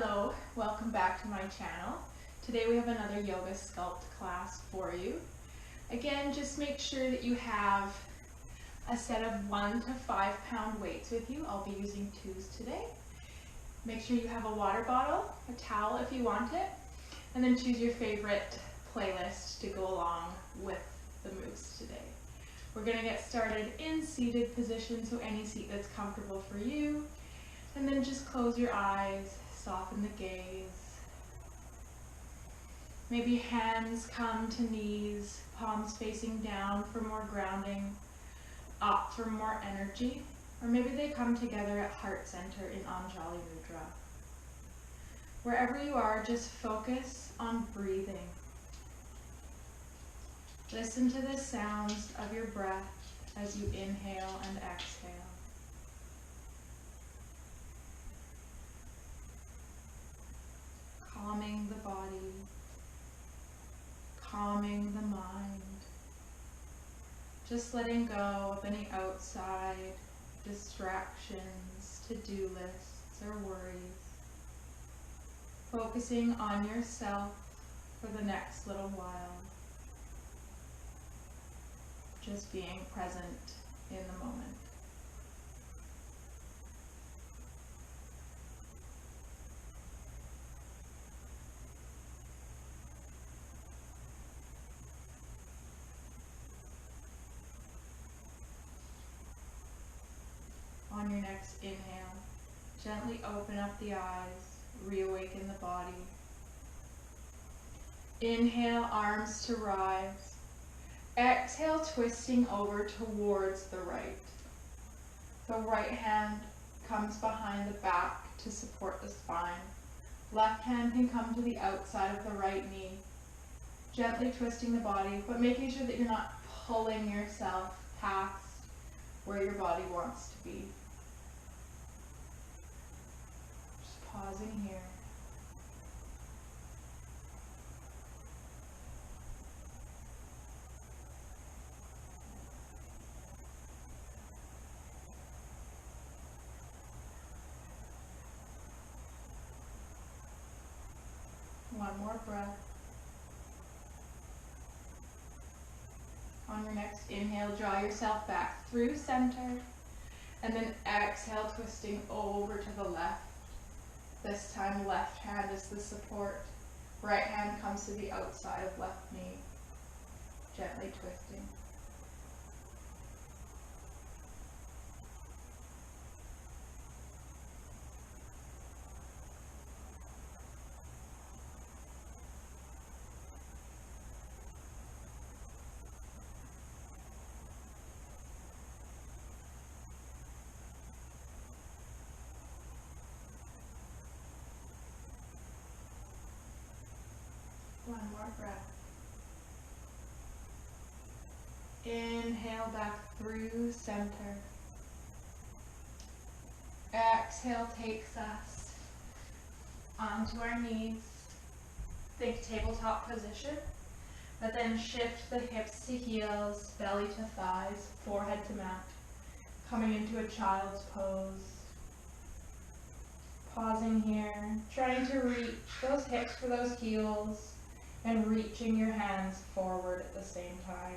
Hello, welcome back to my channel. Today we have another yoga sculpt class for you. Again, just make sure that you have a set of 1 to 5 pound weights with you. I'll be using 2s today. Make sure you have a water bottle, a towel if you want it, and then choose your favorite playlist to go along with the moves today. We're going to get started in seated position, so any seat that's comfortable for you. And then just close your eyes, soften the gaze. Maybe hands come to knees, palms facing down for more grounding, up for more energy, or maybe they come together at heart center in Anjali Mudra. Wherever you are, just focus on breathing. Listen to the sounds of your breath as you inhale and exhale. Calming the body, calming the mind, just letting go of any outside distractions, to-do lists, or worries. Focusing on yourself for the next little while. Just being present in the moment. On your next inhale, gently open up the eyes, reawaken the body. Inhale, arms to rise. Exhale, twisting over towards the right. The right hand comes behind the back to support the spine. Left hand can come to the outside of the right knee. Gently twisting the body, but making sure that you're not pulling yourself past where your body wants to be. Just pausing here. One more breath. On your next inhale, draw yourself back through center, and then exhale, twisting over to the left. This time, left hand is the support. Right hand comes to the outside of left knee, gently twisting. One more breath. Inhale back through center. Exhale takes us onto our knees. Think tabletop position, but then shift the hips to heels, belly to thighs, forehead to mat. Coming into a child's pose. Pausing here, trying to reach those hips for those heels, and reaching your hands forward at the same time.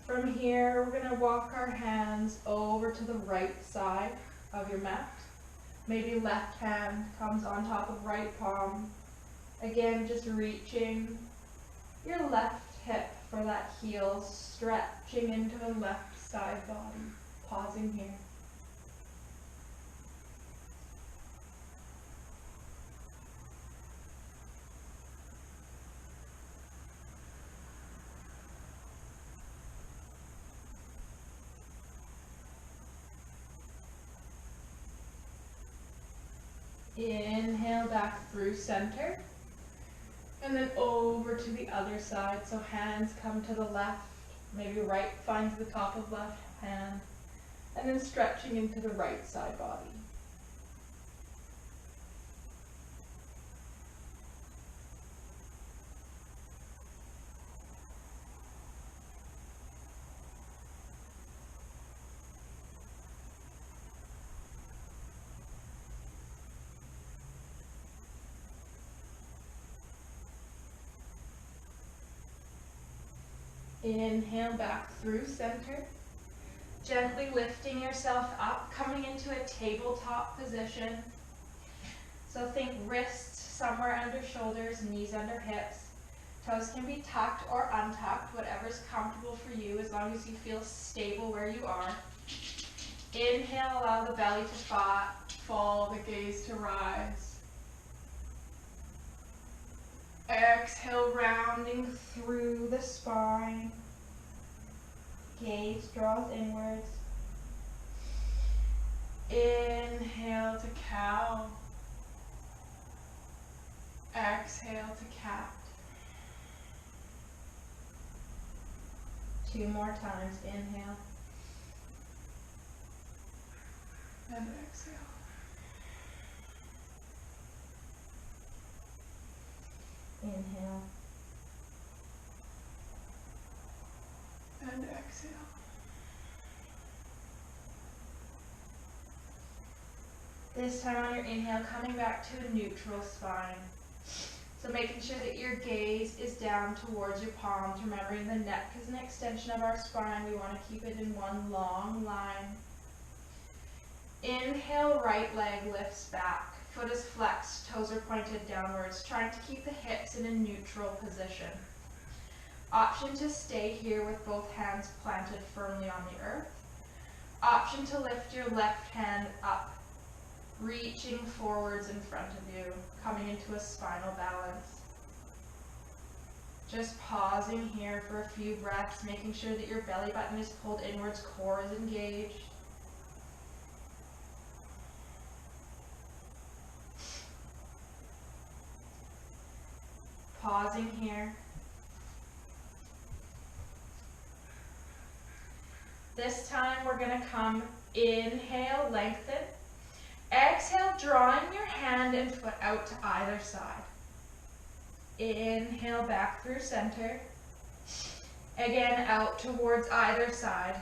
From here, we're going to walk our hands over to the right side of your mat. Maybe left hand comes on top of right palm. Again, just reaching your left hip for that heel, stretching into the left side body. Pausing here. Inhale back through center. And then over to the other side, so hands come to the left, maybe right finds the top of left hand, and then stretching into the right side body. Inhale back through center. Gently lifting yourself up, coming into a tabletop position. So think wrists somewhere under shoulders, knees under hips. Toes can be tucked or untucked, whatever's comfortable for you, as long as you feel stable where you are. Inhale, allow the belly to fall, the gaze to rise. Exhale, rounding through the spine. Gaze draws inwards. Inhale to cow. Exhale to cat. 2 more times. Inhale. And exhale. Inhale. And exhale. This time on your inhale, coming back to a neutral spine. So making sure that your gaze is down towards your palms, remembering the neck is an extension of our spine. We want to keep it in one long line. Inhale, right leg lifts back. Foot is flexed, toes are pointed downwards, trying to keep the hips in a neutral position. Option to stay here with both hands planted firmly on the earth. Option to lift your left hand up, reaching forwards in front of you, coming into a spinal balance. Just pausing here for a few breaths, making sure that your belly button is pulled inwards, core is engaged. Pausing here. This time we're going to come, inhale, lengthen. Exhale, drawing your hand and foot out to either side. Inhale, back through center. Again, out towards either side.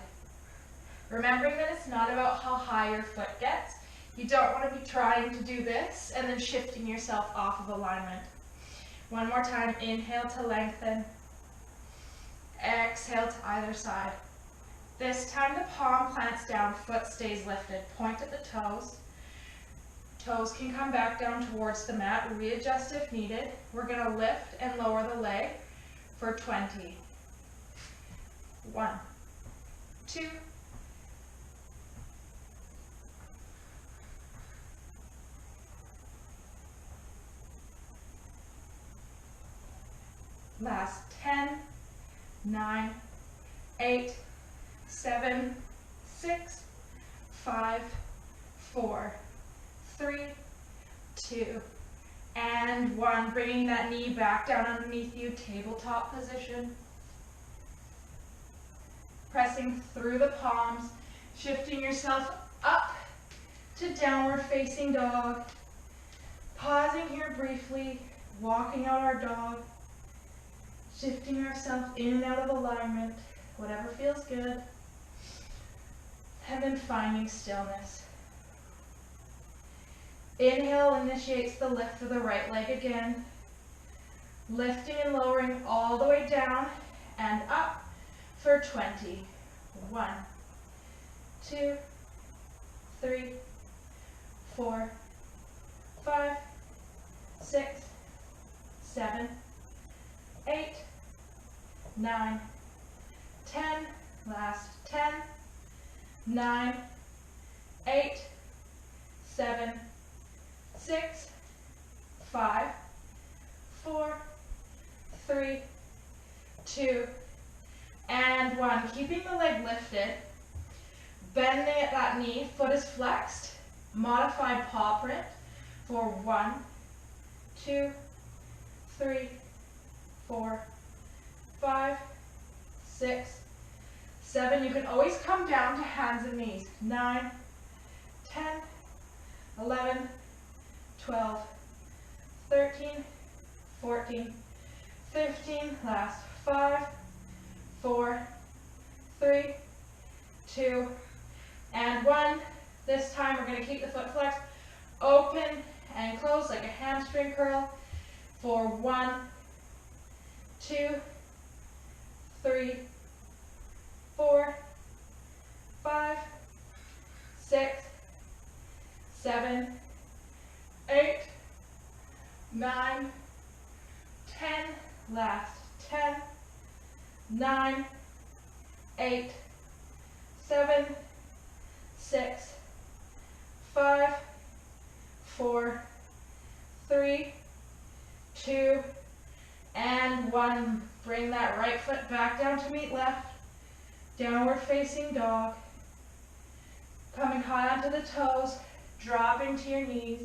Remembering that it's not about how high your foot gets. You don't want to be trying to do this and then shifting yourself off of alignment. One more time, inhale to lengthen. Exhale to either side. This time the palm plants down, foot stays lifted. Point at the toes. Toes can come back down towards the mat. Readjust if needed. We're going to lift and lower the leg for 20. 1, 2, last 10, 9, 8, 7, 6, 5, 4, 3, 2, and 1. Bringing that knee back down underneath you, tabletop position. Pressing through the palms, shifting yourself up to downward facing dog. Pausing here briefly, walking out our dog. Shifting ourselves in and out of alignment, whatever feels good. And then finding stillness. Inhale initiates the lift of the right leg again. Lifting and lowering all the way down and up for 20. 1, 2, 3, 4, 5, 6, 7, 8, 9, 10, last 10, 9, 8, 7, 6, 5, 4, 3, 2, and 1. Keeping the leg lifted, bending at that knee, foot is flexed, modified paw print for 1, 2, 3, 4, 5, 6, 7. You can always come down to hands and knees. 9, 10, 11, 12, 13, 14, 15, last 5, 4, 3, 2, and 1. This time we're going to keep the foot flexed, open and close like a hamstring curl for 1, 2, 3, 9, 10, last 10, 9, 8, 7, 6, 5, 4, 3, 2, and 1. Bring that right foot back down to meet left. Downward facing dog. Coming high onto the toes, dropping to your knees.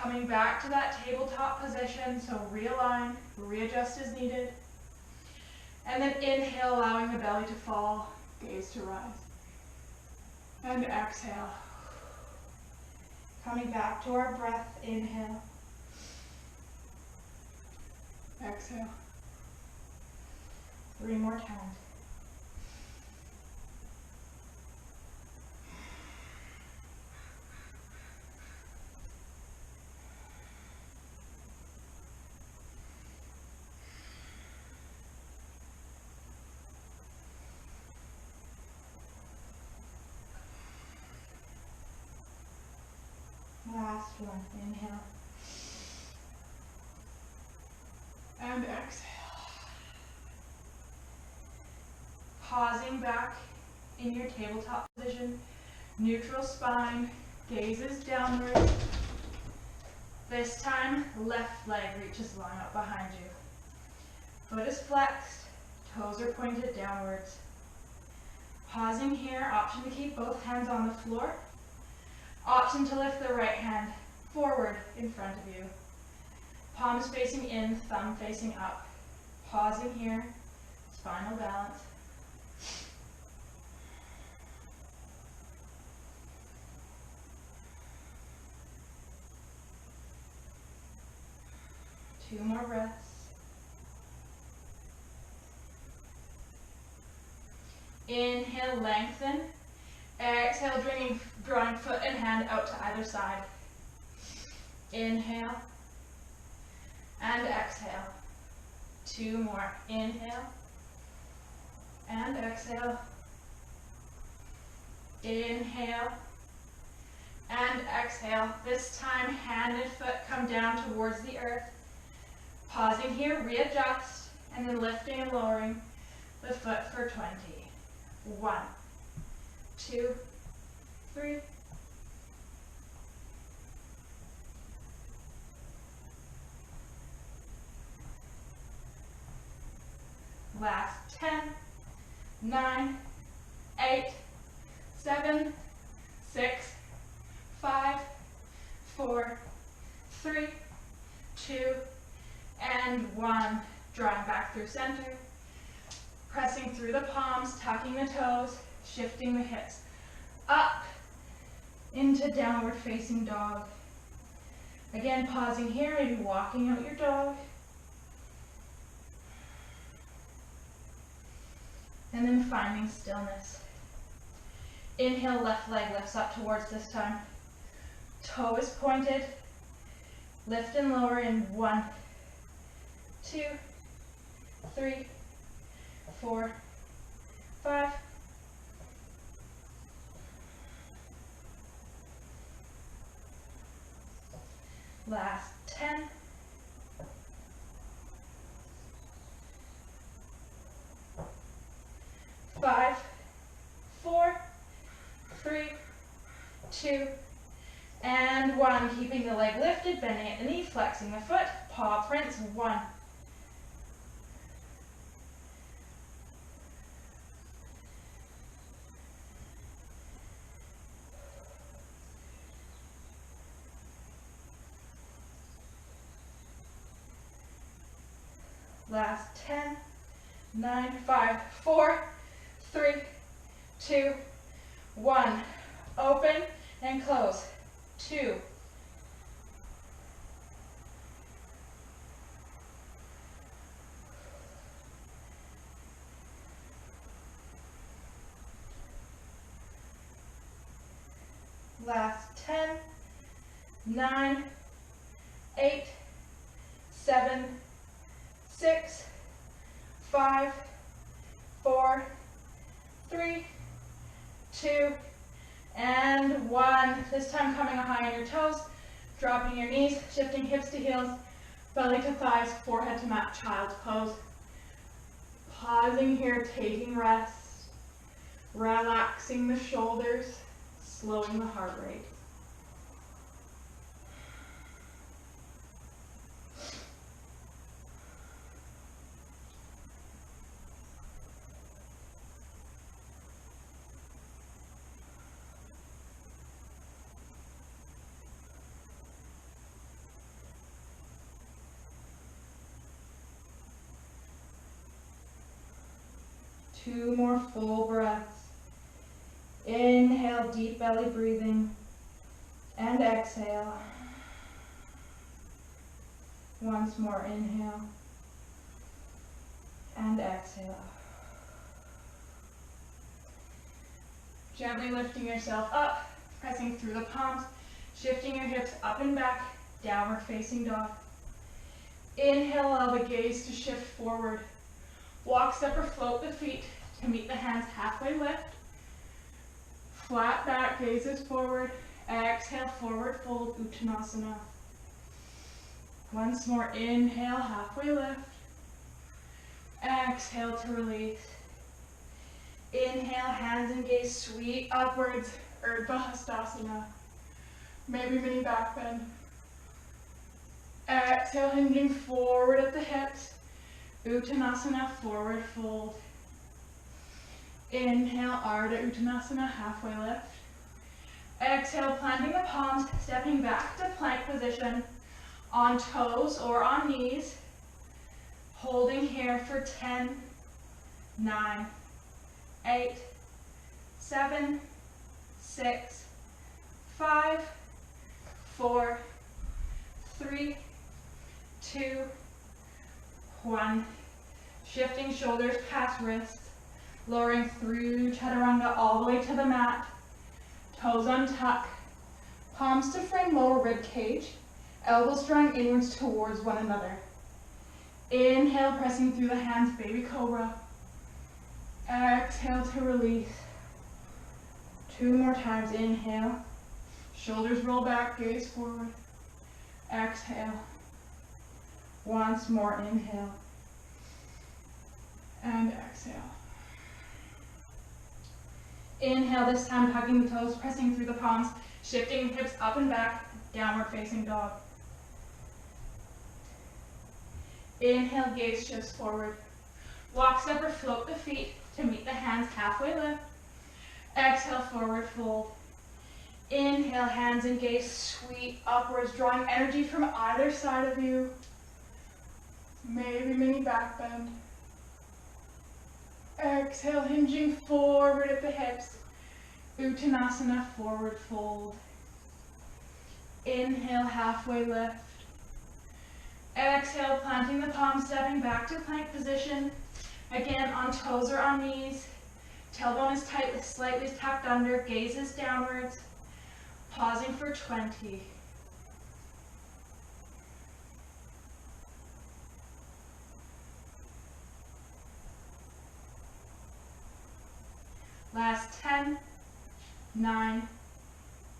Coming back to that tabletop position, so realign, readjust as needed. And then inhale, allowing the belly to fall, gaze to rise. And exhale. Coming back to our breath, inhale. Exhale. 3 more times. Last one, inhale. And exhale. Pausing back in your tabletop position, neutral spine, gazes downward. This time, left leg reaches long up behind you. Foot is flexed, toes are pointed downwards. Pausing here, option to keep both hands on the floor. Option to lift the right hand forward in front of you. Palms facing in, thumb facing up. Pausing here, spinal balance. Two more breaths. Inhale, lengthen. Exhale, drawing foot and hand out to either side. Inhale. And exhale. 2 more. Inhale. And exhale. Inhale. And exhale. This time, hand and foot come down towards the earth. Pausing here, readjust, and then lifting and lowering the foot for 20. 1, 2, 3. Last 10, 9, 8, 7, 6, 5, 4, 3, 2, and 1. Drawing back through center. Pressing through the palms, tucking the toes, shifting the hips up into downward facing dog. Again, pausing here, maybe walking out your dog. And then finding stillness. Inhale, left leg lifts up towards this time. Toe is pointed. Lift and lower in 1, 2, 3, 4, 5. Last 10. 5, 4, 3, 2, and 1. Keeping the leg lifted, bending at the knee, flexing the foot, paw prints. 1. Last 10, 9, 5, 4, 3, 2, 1. Open and close. 2. Last 10, 9, 8, 7, 6, 5, 4, 3, 2, and 1. This time coming high on your toes, Dropping your knees, shifting hips to heels, belly to thighs, forehead to mat, child's pose. Pausing here, taking rest, relaxing the shoulders, slowing the heart rate. Two more full breaths. Inhale, deep belly breathing, and exhale. Once more, inhale, and exhale. Gently lifting yourself up, pressing through the palms, shifting your hips up and back, downward facing dog. Inhale, allow the gaze to shift forward. Walk, step, or float the feet to meet the hands halfway lift. Flat back, gazes forward. Exhale, forward fold, Uttanasana. Once more, inhale, halfway lift. Exhale to release. Inhale, hands and gaze sweep upwards, Urdhva Hastasana. Maybe mini back bend. Exhale, hinging forward at the hips. Uttanasana, forward fold. Inhale, Ardha Uttanasana, halfway lift. Exhale, planting the palms, stepping back to plank position on toes or on knees. Holding here for 10, 9, 8, 7, 6, 5, 4, 3, 2, 1. Shifting shoulders past wrists. Lowering through chaturanga all the way to the mat. Toes untuck. Palms to frame lower rib cage. Elbows drawing inwards towards one another. Inhale, pressing through the hands, baby cobra. Exhale to release. 2 more times, inhale. Shoulders roll back, gaze forward. Exhale. Once more, inhale. And exhale. Inhale, this time tucking the toes, pressing through the palms, shifting hips up and back, downward facing dog. Inhale, gaze shifts forward. Walk, step, or float the feet to meet the hands halfway lift. Exhale, forward fold. Inhale, hands and gaze sweep upwards, drawing energy from either side of you. Maybe mini back bend. Exhale, hinging forward at the hips. Uttanasana, forward fold. Inhale, halfway lift. Exhale, planting the palms, stepping back to plank position. Again, on toes or on knees. Tailbone is tight, slightly tucked under, gaze is downwards. Pausing for 20. Last 10, 9,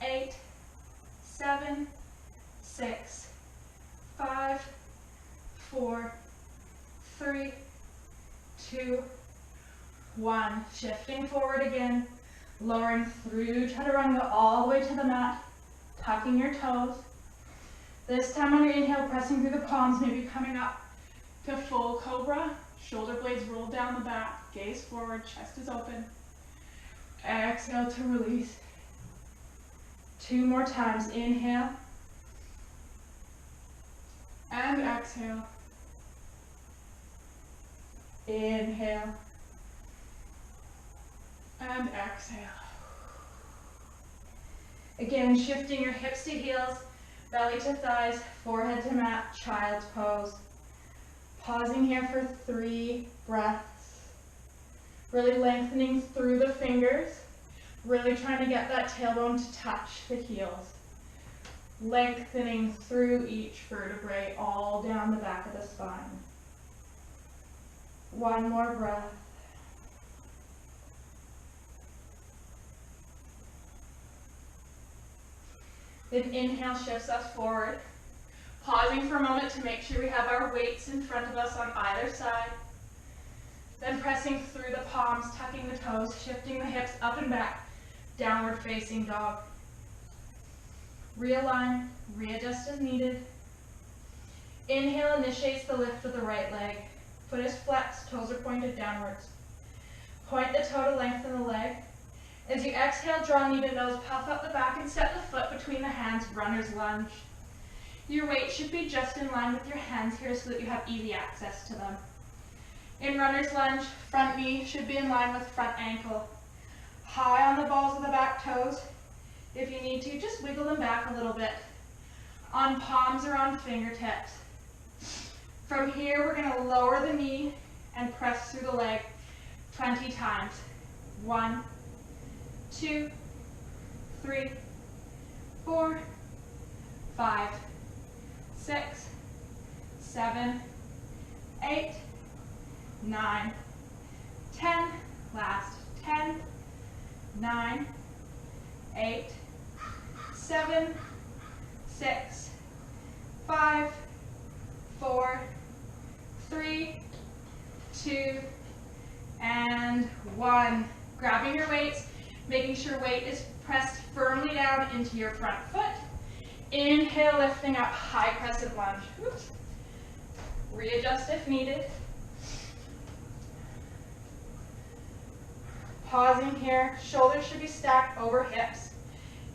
8, 7, 6, 5, 4, 3, 2, 1. Shifting forward again, lowering through chaturanga all the way to the mat, tucking your toes. This time on your inhale, pressing through the palms, maybe coming up to full cobra. Shoulder blades roll down the back, gaze forward, chest is open. Exhale to release. 2 more times. Inhale. And exhale. Inhale. And exhale. Again, shifting your hips to heels, belly to thighs, forehead to mat, child's pose. Pausing here for 3 breaths. Really lengthening through the fingers. Really trying to get that tailbone to touch the heels. Lengthening through each vertebrae, all down the back of the spine. 1 more breath. Then inhale shifts us forward. Pausing for a moment to make sure we have our weights in front of us on either side. Then pressing through the palms, tucking the toes, shifting the hips up and back, downward facing dog. Realign, readjust as needed. Inhale initiates the lift of the right leg. Foot is flexed, toes are pointed downwards. Point the toe to lengthen the leg. As you exhale, draw knee to nose, puff up the back and set the foot between the hands, runner's lunge. Your weight should be just in line with your hands here so that you have easy access to them. In runner's lunge, front knee should be in line with front ankle. High on the balls of the back toes. If you need to, just wiggle them back a little bit. On palms or on fingertips. From here, we're going to lower the knee and press through the leg 20 times. 1, 2, 3, 4, 5, 6, 7, 8, 9, 10, last 10, 9, 8, 7, 6, 5, 4, 3, 2, and 1. Grabbing your weights, making sure weight is pressed firmly down into your front foot. Inhale, lifting up, high crescent lunge. Oops. Readjust if needed. Pausing here, shoulders should be stacked over hips.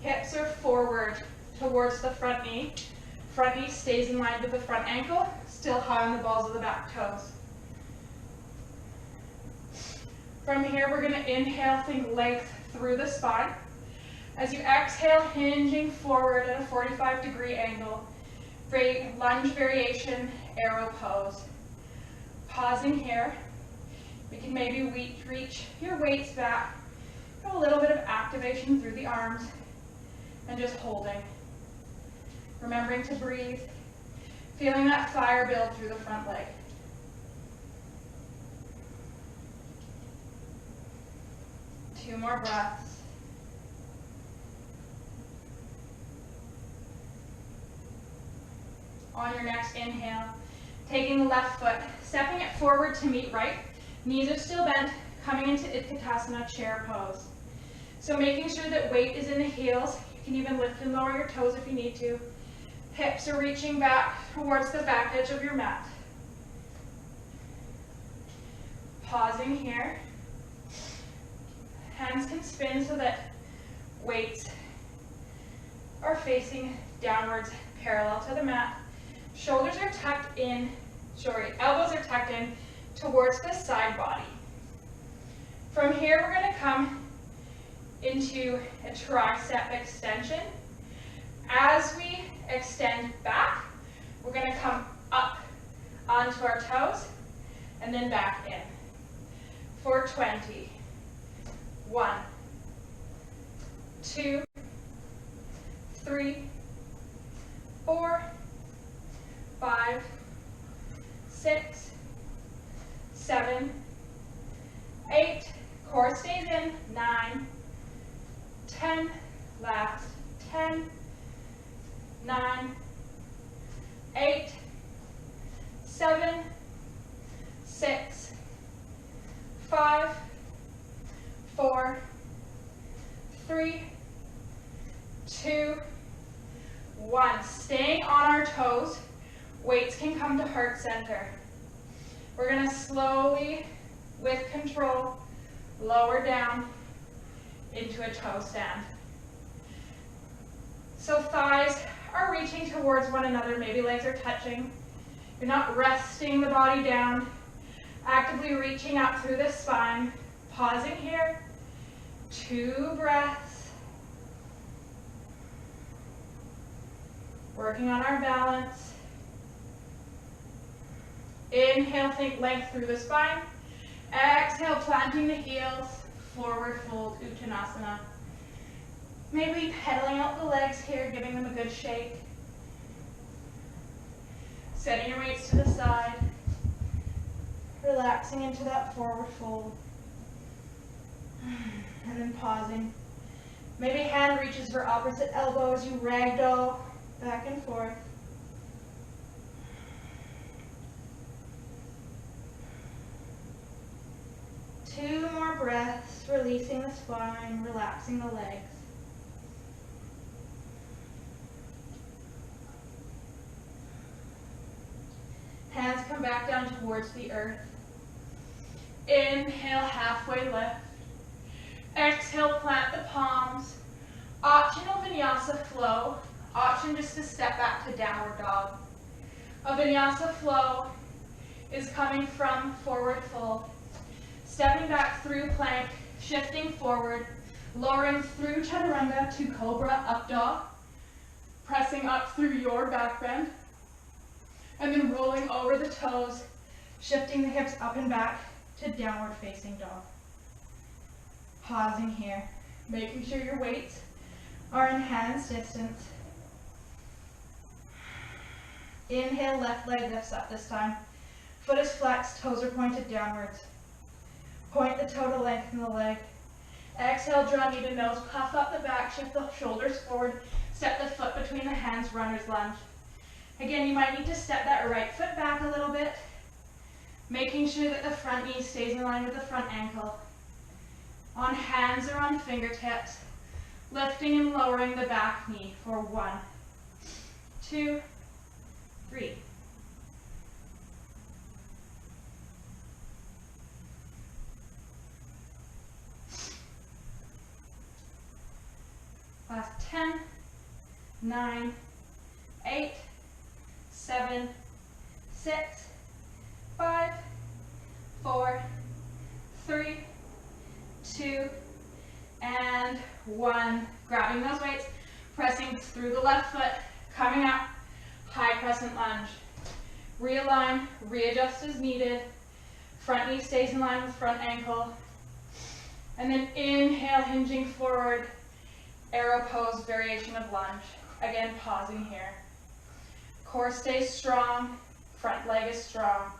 Hips are forward towards the front knee. Front knee stays in line with the front ankle, still high on the balls of the back toes. From here, we're going to inhale, think length through the spine. As you exhale, hinging forward at a 45-degree angle. Lunge variation, arrow pose. Pausing here. We can maybe reach your weights back. A little bit of activation through the arms. And just holding. Remembering to breathe. Feeling that fire build through the front leg. Two more breaths. On your next inhale, taking the left foot, stepping it forward to meet right. Knees are still bent, coming into Utkatasana chair pose. So making sure that weight is in the heels. You can even lift and lower your toes if you need to. Hips are reaching back towards the back edge of your mat. Pausing here. Hands can spin so that weights are facing downwards, parallel to the mat. Shoulders are tucked in, elbows are tucked in towards the side body. From here, we're going to come into a tricep extension. As we extend back, we're going to come up onto our toes and then back in for 20. 1, 2, 3, 4, 5, 6, 7, 8, core stays in, 9, 10, last 10, 9, 8, 7, 6, 5, 4, 3, 2, 1. Staying on our toes, weights can come to heart center. We're going to slowly, with control, lower down into a toe stand. So thighs are reaching towards one another, maybe legs are touching. You're not resting the body down, actively reaching up through the spine. Pausing here, 2 breaths. Working on our balance. Inhale, think length through the spine. Exhale, planting the heels, forward fold, Uttanasana. Maybe pedaling out the legs here, giving them a good shake. Setting your weights to the side. Relaxing into that forward fold. And then pausing. Maybe hand reaches for opposite elbow as you ragdoll back and forth. Two more breaths, releasing the spine, relaxing the legs. Hands come back down towards the earth. Inhale, halfway lift. Exhale, plant the palms. Optional vinyasa flow. Option just to step back to downward dog. A vinyasa flow is coming from forward fold. Stepping back through plank, shifting forward, lowering through chaturanga to cobra up dog, pressing up through your back bend, and then rolling over the toes, shifting the hips up and back to downward facing dog. Pausing here, making sure your weights are in hands distance. Inhale, left leg lifts up this time. Foot is flexed, toes are pointed downwards. Point the toe to lengthen the leg. Exhale, draw knee to nose, puff up the back, shift the shoulders forward, step the foot between the hands, runner's lunge. Again, you might need to step that right foot back a little bit, making sure that the front knee stays in line with the front ankle. On hands or on fingertips, lifting and lowering the back knee for 1, 2, 3. Last 10, 9, 8, 7, 6, 5, 4, 3, 2, and 1. Grabbing those weights, pressing through the left foot, coming up, high crescent lunge. Realign, readjust as needed. Front knee stays in line with front ankle. And then inhale, hinging forward, arrow pose, variation of lunge. Again, pausing here. Core stays strong, front leg is strong.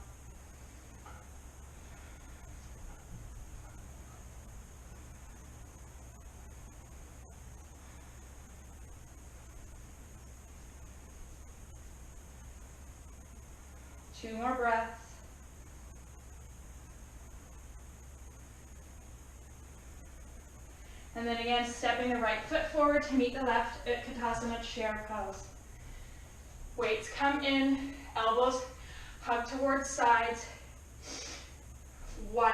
Two more breaths. And then again, stepping the right foot forward to meet the left, Utkatasana chair pose. Weights come in, elbows hug towards sides. 1.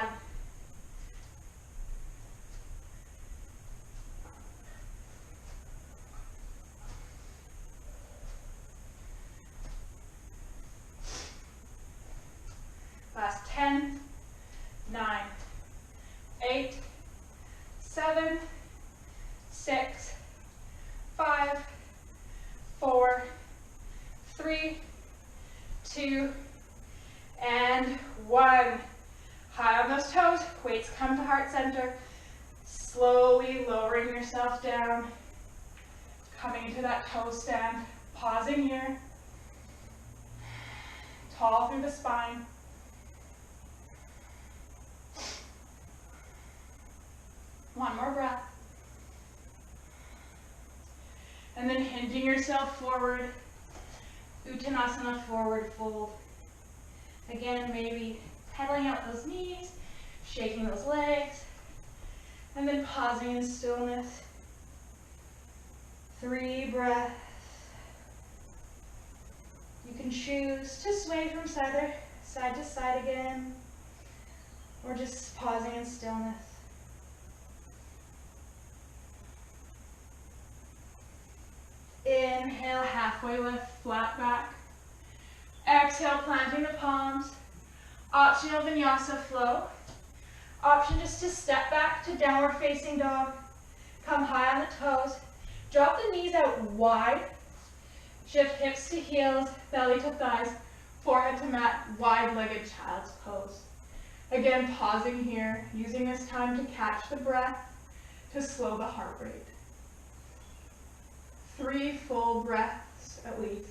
Last 10, 9, 8, 7, 6, 5, 4, 3, 2, and 1. High on those toes, weights come to heart center. Slowly lowering yourself down, coming into that toe stand, pausing here. Tall through the spine. One more breath. And then hinging yourself forward, Uttanasana, forward fold. Again, maybe pedaling out those knees, shaking those legs, and then pausing in stillness. 3 breaths. You can choose to sway from side to side again, or just pausing in stillness. Inhale, halfway lift, flat back. Exhale, planting the palms. Optional vinyasa flow. Option just to step back to downward facing dog. Come high on the toes. Drop the knees out wide. Shift hips to heels, belly to thighs, forehead to mat, wide-legged child's pose. Again, pausing here, using this time to catch the breath, to slow the heart rate. 3 full breaths at least.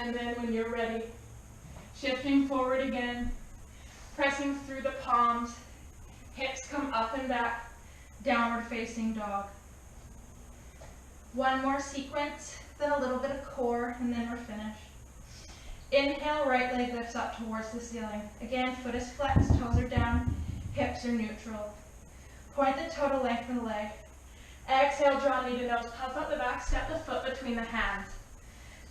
And then when you're ready, shifting forward again, pressing through the palms, hips come up and back, downward facing dog. One more sequence, then a little bit of core, and then we're finished. Inhale, right leg lifts up towards the ceiling. Again, foot is flexed, toes are down, hips are neutral. Point the total length of the leg. Exhale, draw knee to nose, puff out the back, step the foot between the hands.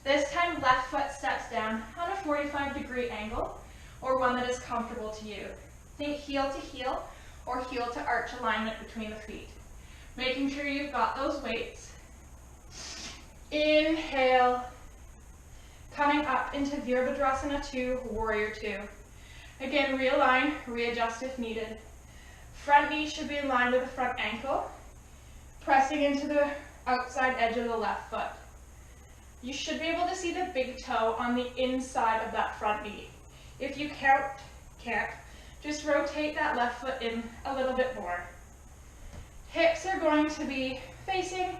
This time, left foot steps down on a 45-degree angle, or one that is comfortable to you. Think heel to heel, or heel to arch alignment between the feet. Making sure you've got those weights. Inhale, coming up into Virabhadrasana 2, Warrior 2. Again, realign, readjust if needed. Front knee should be in line with the front ankle, pressing into the outside edge of the left foot. You should be able to see the big toe on the inside of that front knee. If you can't, just rotate that left foot in a little bit more. Hips are going to be facing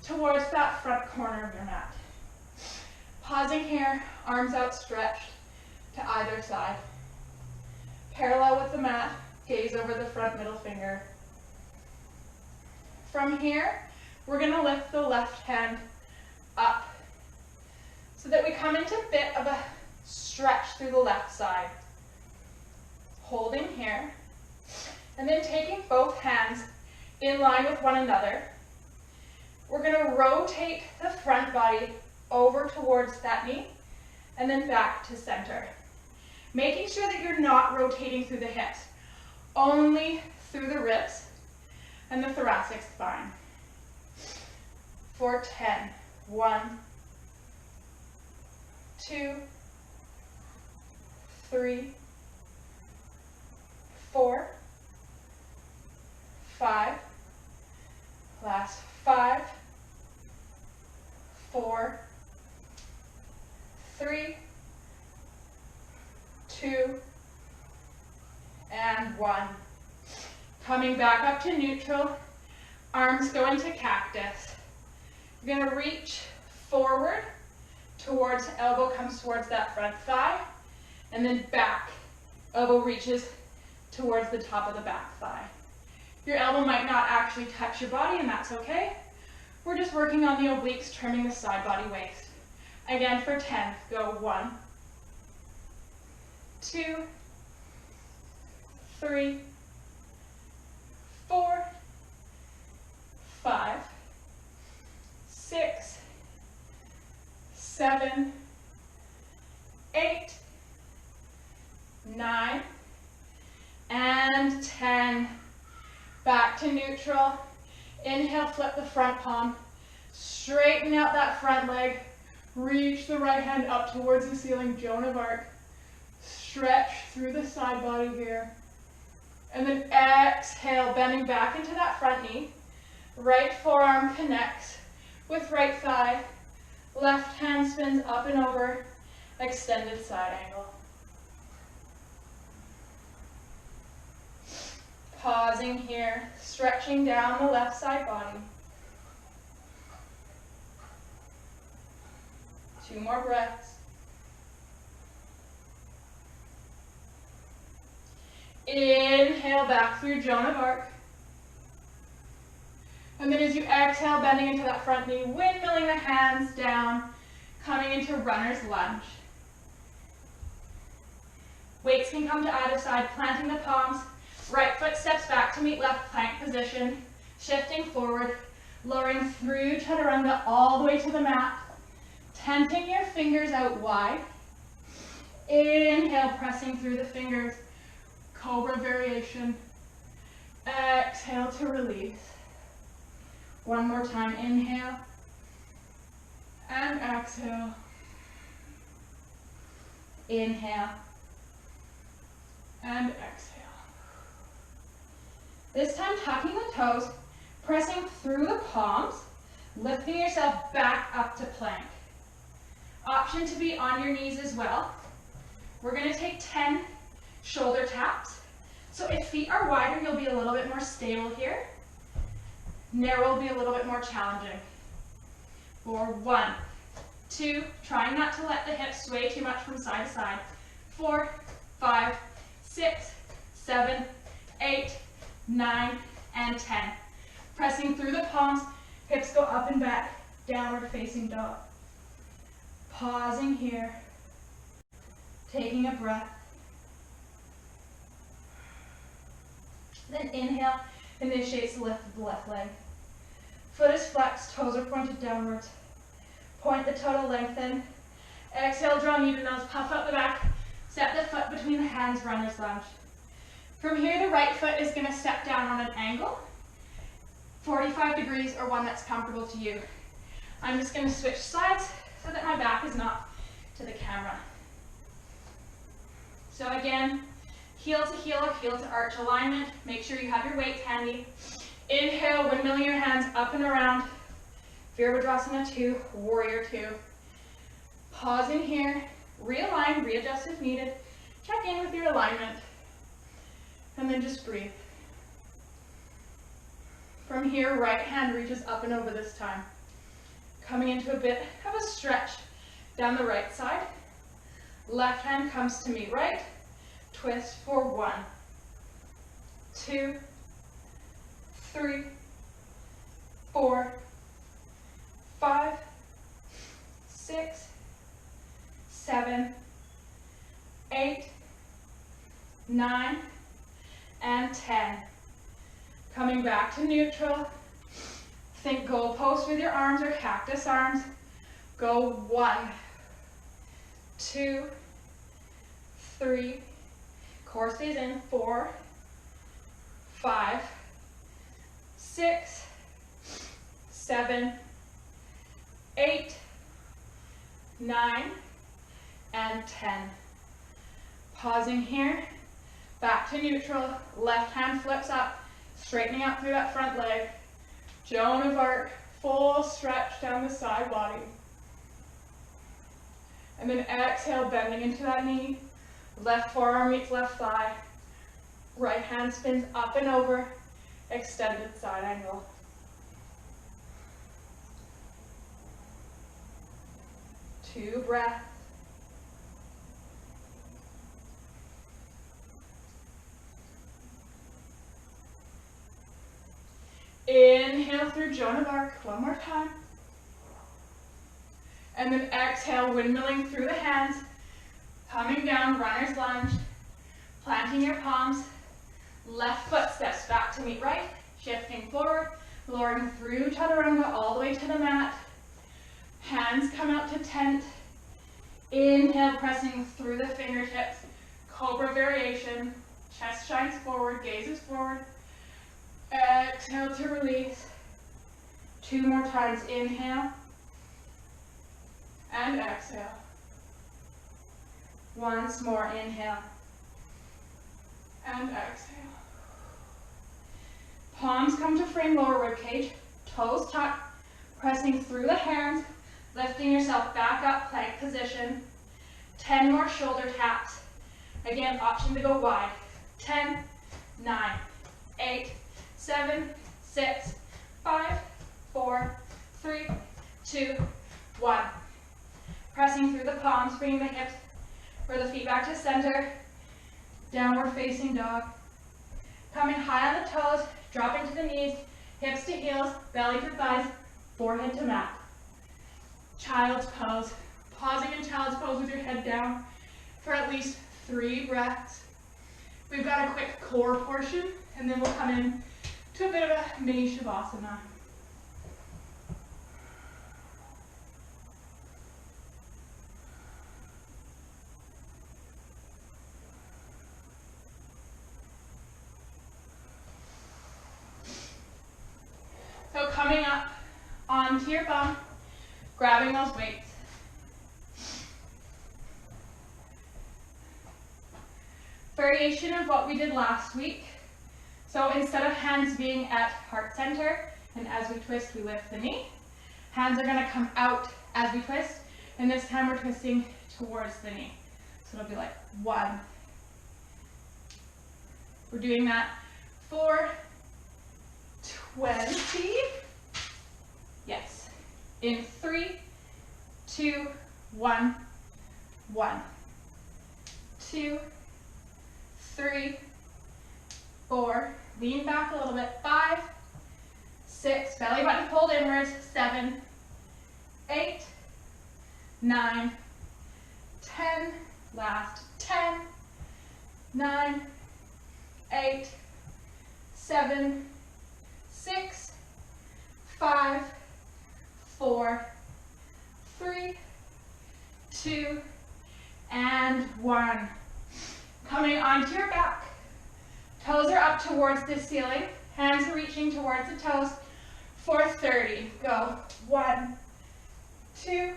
towards that front corner of your mat. Pausing here, arms outstretched to either side. Parallel with the mat, gaze over the front middle finger. From here, we're going to lift the left hand up so that we come into a bit of a stretch through the left side. Holding here, and then taking both hands in line with one another. We're going to rotate the front body over towards that knee, and then back to center. Making sure that you're not rotating through the hips, only through the ribs and the thoracic spine. For 10. 1, 2, 3, 4, 5, last 5, 4, 3, 2, and 1. Coming back up to neutral, arms go into cactus. You're going to reach forward towards, elbow comes towards that front thigh, and then back. Elbow reaches towards the top of the back thigh. Your elbow might not actually touch your body, and that's okay. We're just working on the obliques, trimming the side body waist. Again, for 10, go 1, 2, 3, 4, 5, 6, 7, 8, 9, and 10. Back to neutral. Inhale, flip the front palm. Straighten out that front leg. Reach the right hand up towards the ceiling, Joan of Arc. Stretch through the side body here. And then exhale, bending back into that front knee. Right forearm connects with right thigh. Left hand spins up and over, extended side angle. Pausing here, stretching down the left side body. 2 more breaths. Inhale back through Joan of Arc. And then as you exhale, bending into that front knee, windmilling the hands down, coming into runner's lunge. Weights can come to either side, planting the palms. Right foot steps back to meet left plank position, shifting forward, lowering through chaturanga all the way to the mat, tenting your fingers out wide. Inhale, pressing through the fingers, cobra variation. Exhale to release. One more time, inhale, and exhale. Inhale, and exhale. This time, tucking the toes, pressing through the palms, lifting yourself back up to plank. Option to be on your knees as well. We're going to take 10 shoulder taps. So if feet are wider, you'll be a little bit more stable here. Narrow will be a little bit more challenging. For 1, 2, trying not to let the hips sway too much from side to side. 4, 5, 6, 7, 8, 9, and 10. Pressing through the palms, hips go up and back, downward facing dog. Pausing here, taking a breath. Then inhale, initiates the lift of the left leg. Foot is flexed, toes are pointed downwards. Point the toe to lengthen. Exhale, draw knee to nose, puff out the back. Step the foot between the hands, runner's lunge. From here, the right foot is going to step down on an angle, 45 degrees or one that's comfortable to you. I'm just going to switch sides so that my back is not to the camera. So again, heel to heel or heel to arch alignment. Make sure you have your weights handy. Inhale, windmilling your hands up and around. Virabhadrasana 2, Warrior 2. Pause in here, realign, readjust if needed. Check in with your alignment. And then just breathe. From here, right hand reaches up and over this time. Coming into a bit of a stretch down the right side. Left hand comes to meet right. Twist for 1, 2, 3, 4, 5, 6, 7, 8, 9, and 10. Coming back to neutral. Think goalpost with your arms or cactus arms. Go 1, 2, 3, core stays in, 4, 5, 6, 7, 8, 9, and 10. Pausing here, back to neutral, left hand flips up, straightening out through that front leg. Joan of Arc, full stretch down the side body. And then exhale, bending into that knee. Left forearm meets left thigh. Right hand spins up and over, extended side angle. Two breaths. Inhale through Joan of Arc, one more time. And then exhale, windmilling through the hands, coming down, runner's lunge, planting your palms, left foot steps back to meet right, shifting forward, lowering through chaturanga all the way to the mat. Hands come out to tent. Inhale, pressing through the fingertips, cobra variation, chest shines forward, gaze is forward. Exhale to release. 2 more times, inhale and exhale. Once more, inhale and exhale. Palms come to frame lower rib cage, toes tuck, pressing through the hands, lifting yourself back up, plank position. 10 more shoulder taps. Again, option to go wide. 10, 9, 8, 7, 6, 5, 4, 3, 2, 1. Pressing through the palms, bringing the hips or the feet back to center. Downward facing dog. Coming high on the toes, dropping to the knees, hips to heels, belly to thighs, forehead to mat. Child's pose. Pausing in child's pose with your head down for at least 3 breaths. We've got a quick core portion, and then we'll come in to a bit of a mini shavasana. So coming up onto your bum, grabbing those weights. Variation of what we did last week. So instead of hands being at heart center, and as we twist, we lift the knee, hands are going to come out as we twist, and this time we're twisting towards the knee. So it'll be like 1. We're doing that for 20. Yes. In 3, 2, 1, 1, 2, 3, 4, lean back a little bit, 5, 6, belly button pulled inwards, 7, 8, 9, 10, last 10, 9, 8, 7, 6, 5, 4, 3, 2, and 1. Coming onto your back. Toes are up towards the ceiling. Hands are reaching towards the toes for 30. Go. 1, 2,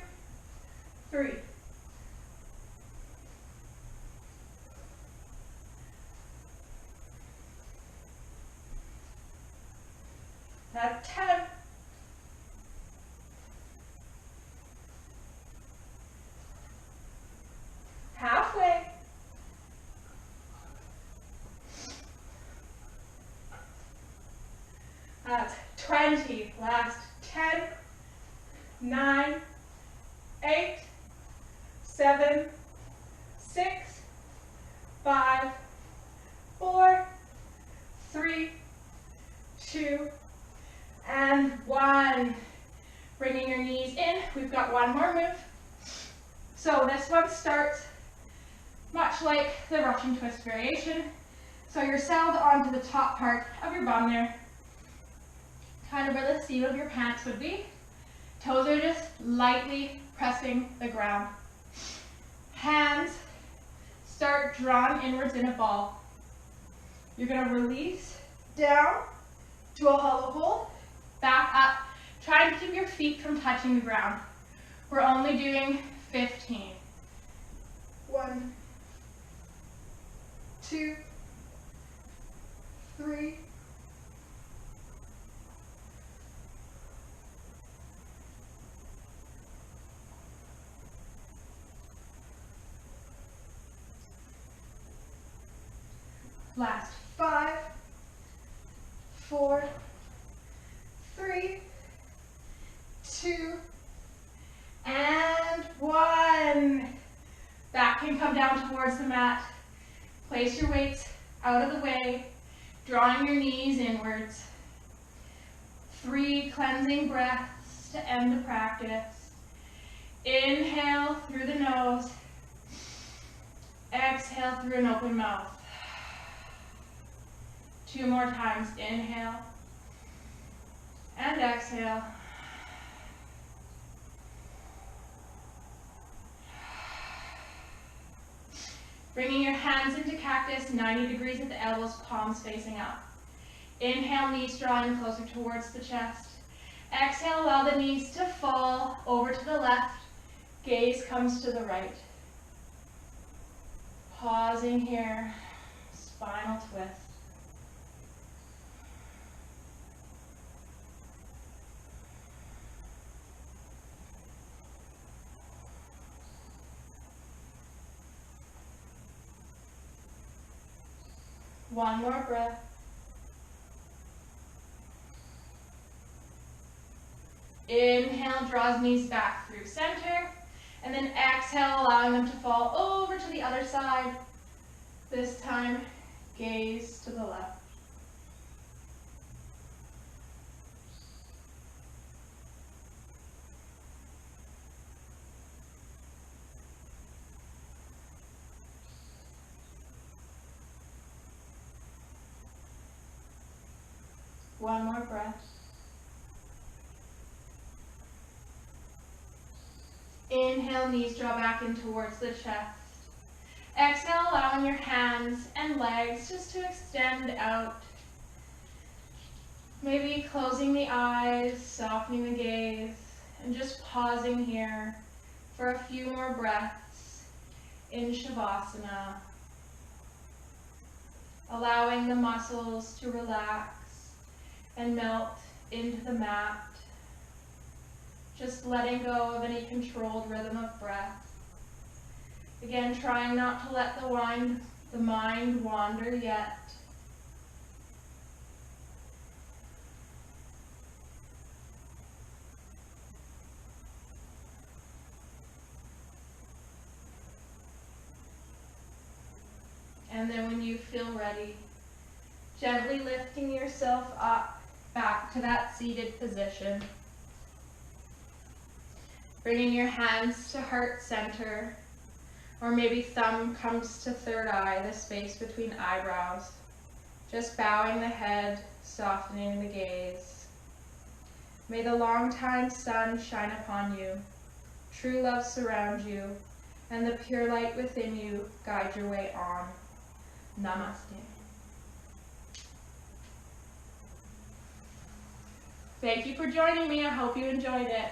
3. That's 10. Halfway. That's 20. Last 10, 9, 8, 7, 6, 5, 4, 3, 2, and 1. Bringing your knees in. We've got one more move. So this one starts much like the Russian twist variation. So you're settled onto the top part of your bum there, kind of where the seam of your pants would be. Toes are just lightly pressing the ground. Hands start drawn inwards in a ball. You're going to release down to a hollow hold, back up. Try to keep your feet from touching the ground. We're only doing 15. 1, 2, 3, 5, 4, 3, 2, and 1. Back can come down towards the mat. Place your weights out of the way, drawing your knees inwards. 3 cleansing breaths to end the practice. Inhale through the nose. Exhale through an open mouth. 2 more times. Inhale and exhale. Bringing your hands into cactus, 90 degrees at the elbows, palms facing up. Inhale, knees drawing closer towards the chest. Exhale, allow the knees to fall over to the left. Gaze comes to the right. Pausing here, spinal twist. One more breath. Inhale, draws knees back through center. And then exhale, allowing them to fall over to the other side. This time, gaze to the left. One more breath. Inhale, knees draw back in towards the chest. Exhale, allowing your hands and legs just to extend out. Maybe closing the eyes, softening the gaze, and just pausing here for a few more breaths in Shavasana. Allowing the muscles to relax and melt into the mat. Just letting go of any controlled rhythm of breath. Again, trying not to let the mind wander yet. And then when you feel ready, gently lifting yourself up back to that seated position. Bringing your hands to heart center, or maybe thumb comes to third eye, the space between eyebrows. Just bowing the head, softening the gaze. May the long-time sun shine upon you, true love surround you, and the pure light within you guide your way on. Namaste. Thank you for joining me. I hope you enjoyed it.